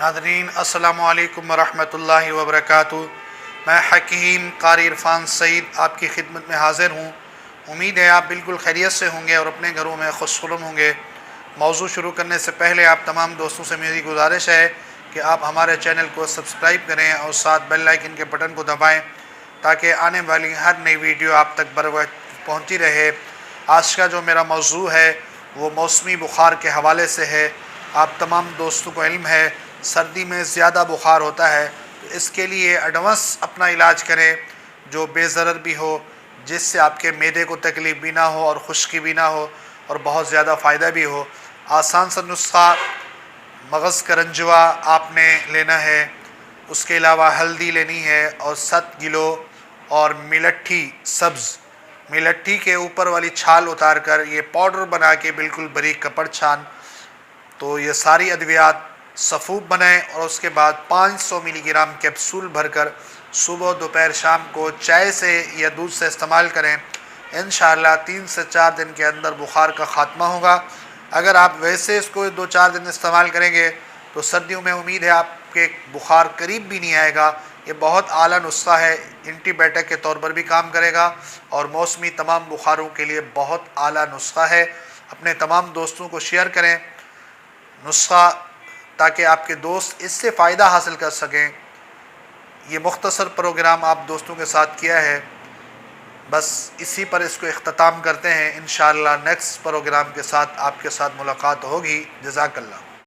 ناظرین السلام علیکم ورحمۃ اللہ وبرکاتہ۔ میں حکیم قاری عرفان سعید آپ کی خدمت میں حاضر ہوں۔ امید ہے آپ بالکل خیریت سے ہوں گے اور اپنے گھروں میں خوشخلم ہوں گے۔ موضوع شروع کرنے سے پہلے آپ تمام دوستوں سے میری گزارش ہے کہ آپ ہمارے چینل کو سبسکرائب کریں اور ساتھ بیل آئیکن کے بٹن کو دبائیں تاکہ آنے والی ہر نئی ویڈیو آپ تک بروقت پہنچتی رہے۔ آج کا جو میرا موضوع ہے وہ موسمی بخار کے حوالے سے ہے۔ آپ تمام دوستوں کو علم ہے سردی میں زیادہ بخار ہوتا ہے، تو اس کے لیے ایڈوانس اپنا علاج کریں جو بے ضرر بھی ہو، جس سے آپ کے معدے کو تکلیف بھی نہ ہو اور خشکی بھی نہ ہو اور بہت زیادہ فائدہ بھی ہو۔ آسان سا نسخہ مغز کرنجوا آپ نے لینا ہے، اس کے علاوہ ہلدی لینی ہے اور 7 کلو اور ملٹھی سبز ملٹھی کے اوپر والی چھال اتار کر یہ پاؤڈر بنا کے بالکل باریک کپڑ چھان، تو یہ ساری ادویات سفوف بنائیں اور اس کے بعد 500 ملی گرام کیپسول بھر کر صبح دوپہر شام کو چائے سے یا دودھ سے استعمال کریں۔ انشاءاللہ 3 سے 4 دن کے اندر بخار کا خاتمہ ہوگا۔ اگر آپ ویسے اس کو 2-4 دن استعمال کریں گے تو سردیوں میں امید ہے آپ کے بخار قریب بھی نہیں آئے گا۔ یہ بہت اعلیٰ نسخہ ہے، اینٹی بائیوٹک کے طور پر بھی کام کرے گا اور موسمی تمام بخاروں کے لیے بہت اعلیٰ نسخہ ہے۔ اپنے تمام دوستوں کو شیئر کریں نسخہ تاکہ آپ کے دوست اس سے فائدہ حاصل کر سکیں۔ یہ مختصر پروگرام آپ دوستوں کے ساتھ کیا ہے، بس اسی پر اس کو اختتام کرتے ہیں۔ انشاءاللہ نیکسٹ پروگرام کے ساتھ آپ کے ساتھ ملاقات ہوگی۔ جزاک اللہ۔